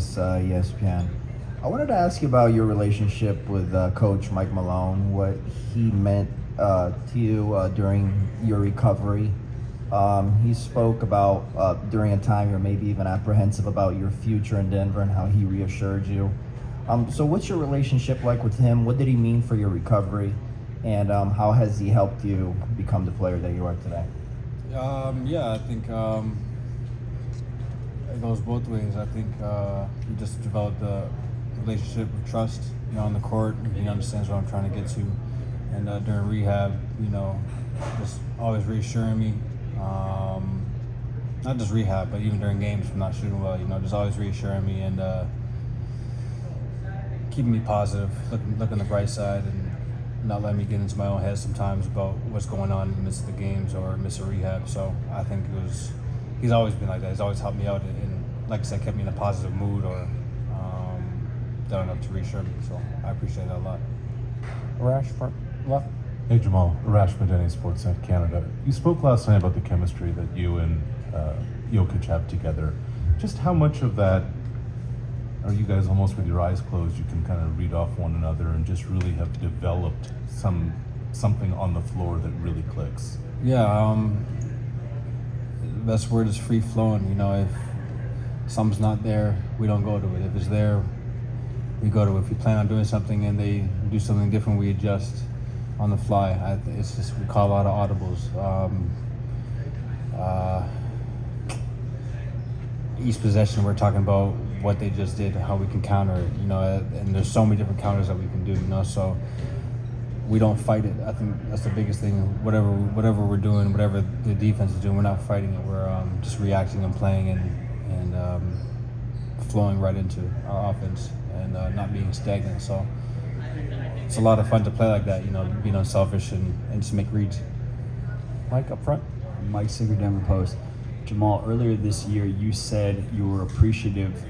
Davis, ESPN. I wanted to ask you about your relationship with Coach Mike Malone, what he meant to you during your recovery. He spoke about during a time you're maybe even apprehensive about your future in Denver and how he reassured you. So what's your relationship like with him? What did he mean for your recovery? And how has he helped you become the player that you are today? I think it goes both ways. I think we just developed a relationship of trust, on the court. He understands what I'm trying to get to. And during rehab, just always reassuring me. Not just rehab, but even during games from not shooting well, just always reassuring me and keeping me positive, looking the bright side and not letting me get into my own head sometimes about what's going on in the midst of the games or midst of rehab. So I think he's always been like that. He's always helped me out and, like I said, kept me in a positive mood or done enough to reassure me. So I appreciate that a lot. Arash, front left. Hey Jamal, Arash Madeni, Sportsnet Canada. You spoke last night about the chemistry that you and Jokic have together. Just how much of that are you guys almost with your eyes closed, you can kind of read off one another and just really have developed something on the floor that really clicks? Yeah, the best word is free flowing. If something's not there, we don't go to it. If it's there, we go to it. If we plan on doing something and they do something different, we adjust on the fly. It's just, we call a lot of audibles. Each possession, we're talking about what they just did, how we can counter it, and there's so many different counters that we can do, so we don't fight it. I think that's the biggest thing. Whatever we're doing, whatever the defense is doing, we're not fighting it. We're just reacting and playing and flowing right into our offense and not being stagnant. So it's a lot of fun to play like that, being unselfish and just make reads. Mike up front. Mike Singer, Denver Post. Jamal, earlier this year you said you were appreciative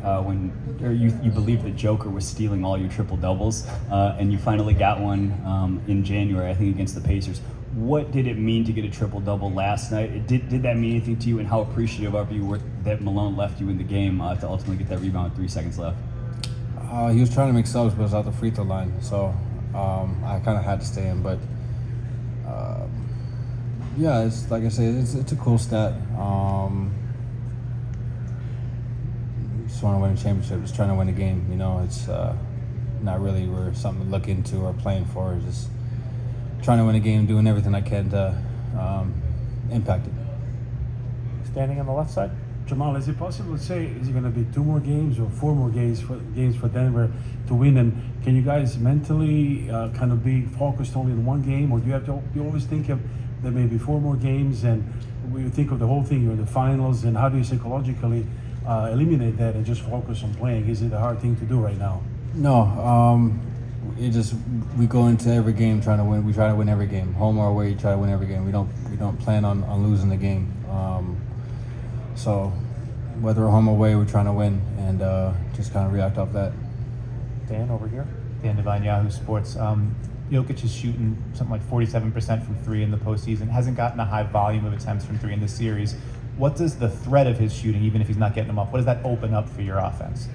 you believed that Joker was stealing all your triple doubles, and you finally got one in January, I think, against the Pacers. What did it mean to get a triple double last night? Did that mean anything to you, and how appreciative are you that Malone left you in the game to ultimately get that rebound with 3 seconds left? He was trying to make subs, but it was out the free throw line, so I kind of had to stay in, but. Yeah, it's like I said, it's a cool stat. Just want to win a championship, just trying to win a game. It's not really something to look into or playing for. It's just trying to win a game, doing everything I can to impact it. Standing on the left side. Jamal, is it possible to say, is it going to be 2 more games or 4 more games for Denver to win? And can you guys mentally kind of be focused only on one game, or do you always think of there may be 4 more games, and we think of the whole thing, you're in the finals, and how do you psychologically eliminate that and just focus on playing? Is it a hard thing to do right now? No, we go into every game trying to win. We try to win every game, home or away. Try to win every game. We don't plan on losing the game. So whether we're home or away, we're trying to win and just kind of react off that. Dan over here. Dan Devine, Yahoo Sports. Jokic is shooting something like 47% from 3 in the postseason, hasn't gotten a high volume of attempts from 3 in this series. What does the threat of his shooting, even if he's not getting them up, what does that open up for your offense?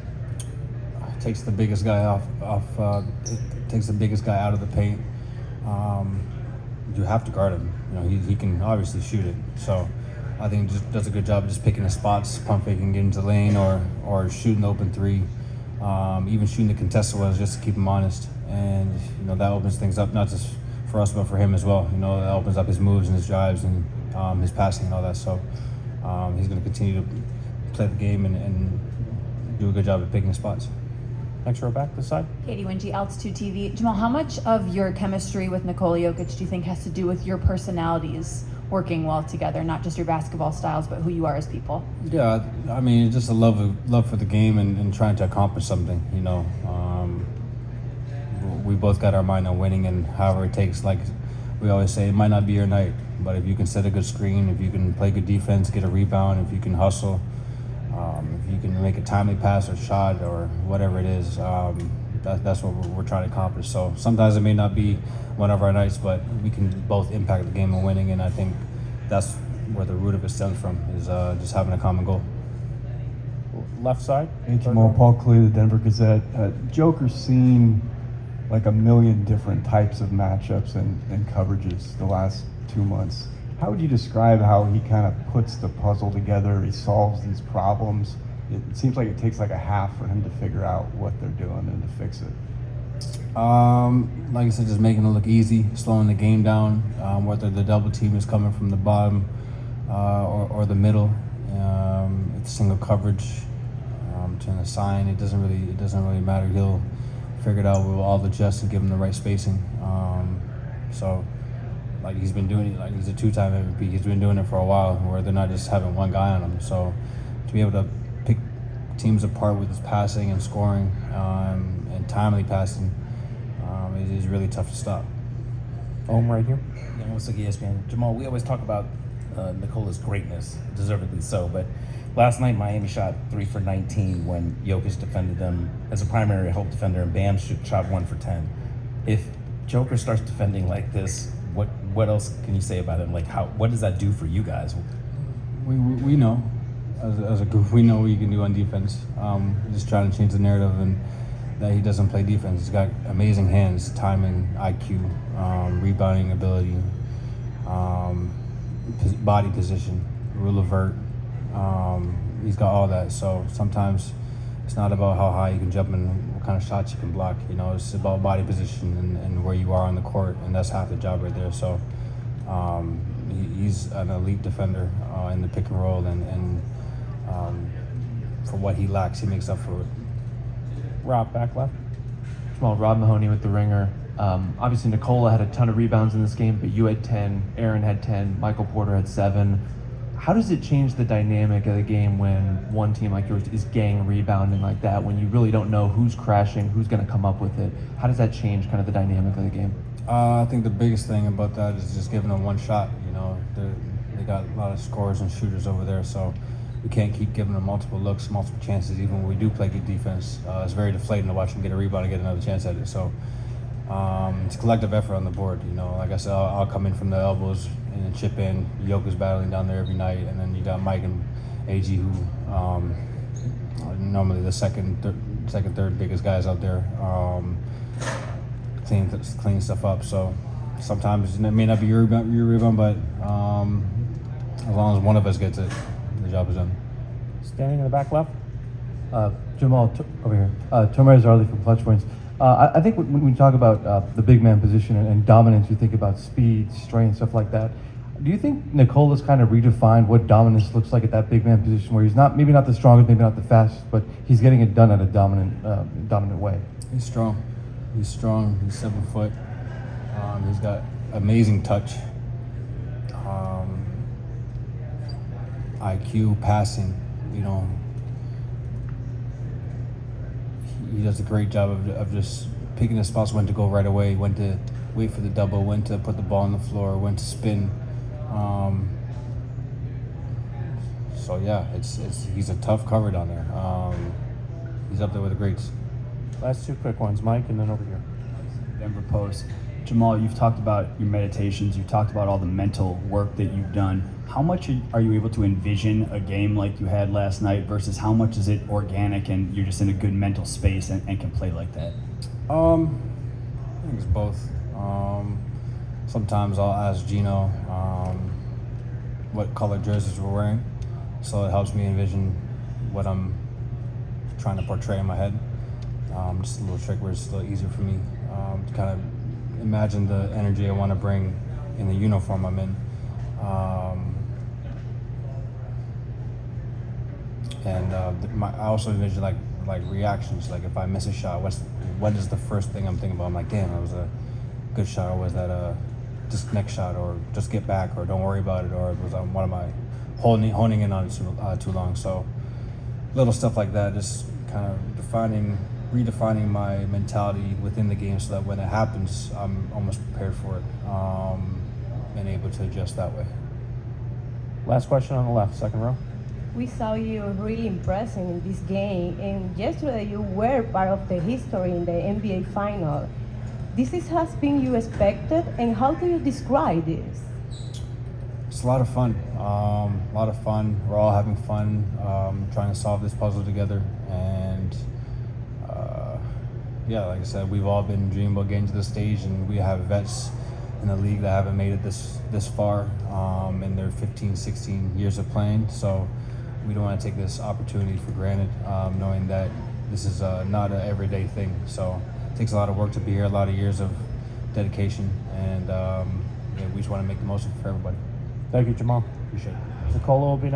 It takes the biggest guy it takes the biggest guy out of the paint. You have to guard him. He can obviously shoot it. So I think he just does a good job of just picking his spots, pump faking, getting into the lane, or shooting the open 3. Even shooting the contested ones just to keep him honest. And that opens things up, not just for us but for him as well. That opens up his moves and his drives and his passing and all that. So he's going to continue to play the game and do a good job of picking his spots. Next row back, this side. Katie Wingy, Altitude TV. Jamal, how much of your chemistry with Nikola Jokic do you think has to do with your personalities working well together, not just your basketball styles, but who you are as people? Yeah, I mean, just a love for the game and trying to accomplish something. We both got our mind on winning, and however it takes. Like we always say, it might not be your night, but if you can set a good screen, if you can play good defense, get a rebound, if you can hustle, if you can make a timely pass or shot or whatever it is, that's what we're trying to accomplish. So sometimes it may not be one of our nights, but we can both impact the game and winning, and I think that's where the root of it stems from, is just having a common goal. left side. Hey Jamal, Paul Clay, the Denver Gazette. Joker's seen like a million different types of matchups and coverages the last 2 months. How would you describe how he kind of puts the puzzle together? He solves these problems. It seems like it takes like a half for him to figure out what they're doing and to fix it. Like I said, just making it look easy, slowing the game down, whether the double team is coming from the bottom or the middle. It's single coverage, to an assign. It doesn't really matter. He'll figure it out. We'll all adjust and give him the right spacing. So, like he's been doing it. Like he's a 2-time MVP. He's been doing it for a while, where they're not just having one guy on him. So, to be able to pick teams apart with his passing and scoring and timely passing is really tough to stop. Right here. Yeah, what's up, ESPN? Jamal, we always talk about Nikola's greatness, deservedly so, but last night Miami shot 3 for 19 when Jokic defended them as a primary help defender, and Bam shot 1 for 10. If Joker starts defending like this, what else can you say about him? Like, what does that do for you guys? We know, as a group, we know what you can do on defense. Just trying to change the narrative and that he doesn't play defense. He's got amazing hands, timing, IQ, rebounding ability, body position, rule of vert. He's got all that. So sometimes it's not about how high you can jump and what kind of shots you can block. You know, it's about body position and where you are on the court, and that's half the job right there. So he's an elite defender in the pick and roll, and for what he lacks, he makes up for it. Rob, back left. Jamal, Rob Mahoney with The Ringer. Obviously, Nikola had a ton of rebounds in this game, but you had 10, Aaron had 10, Michael Porter had 7. How does it change the dynamic of the game when one team like yours is gang rebounding like that, when you really don't know who's crashing, who's going to come up with it? How does that change kind of the dynamic of the game? I think the biggest thing about that is just giving them one shot. You know, they got a lot of scorers and shooters over there, so we can't keep giving them multiple looks, multiple chances, even when we do play good defense. It's very deflating to watch them get a rebound and get another chance at it. So it's a collective effort on the board. You know, like I said, I'll come in from the elbows and then chip in. Joker's battling down there every night, and then you got Mike and AG, who are normally the second, third biggest guys out there, clean stuff up. So sometimes it may not be your rebound, but as long as one of us gets it, the job is done. Standing in the back left. Jamal, over here. Tomer Zarli from Clutch Points. I think when we talk about the big man position and dominance, you think about speed, strength, stuff like that. Do you think Nikola's kind of redefined what dominance looks like at that big man position, where he's maybe not the strongest, maybe not the fastest, but he's getting it done at a dominant way? He's strong. He's 7 foot. He's got amazing touch, IQ, passing. You know, he does a great job of just picking the spots when to go right away, when to wait for the double, when to put the ball on the floor, when to spin. So yeah, he's a tough cover down there. He's up there with the greats. Last 2 quick ones, Mike, and then over here. Denver Post. Jamal, you've talked about your meditations, you've talked about all the mental work that you've done. How much are you able to envision a game like you had last night versus how much is it organic and you're just in a good mental space and can play like that? I think it's both. Sometimes I'll ask Gino what color jerseys we're wearing, so it helps me envision what I'm trying to portray in my head. Just a little trick where it's a little easier for me to kind of imagine the energy I want to bring in the uniform I'm in. I also envision like reactions. Like if I miss a shot, what is the first thing I'm thinking about? I'm like, damn, that was a good shot, or was that a disconnect shot, or just get back, or don't worry about it, or was what am I honing in on it too long? So little stuff like that, just kind of redefining my mentality within the game, so that when it happens, I'm almost prepared for it and able to adjust that way. Last question on the left, second row. We saw you really impressing in this game, and yesterday you were part of the history in the NBA final. Has been you expected, and how do you describe this? It's a lot of fun. We're all having fun, trying to solve this puzzle together. And yeah, like I said, we've all been dreaming about getting to this stage, and we have vets in the league that haven't made it this far in their 15, 16 years of playing. So we don't want to take this opportunity for granted, knowing that this is not an everyday thing. So it takes a lot of work to be here, a lot of years of dedication, and we just want to make the most of it for everybody. Thank you, Jamal. Appreciate it. Nicola will be next.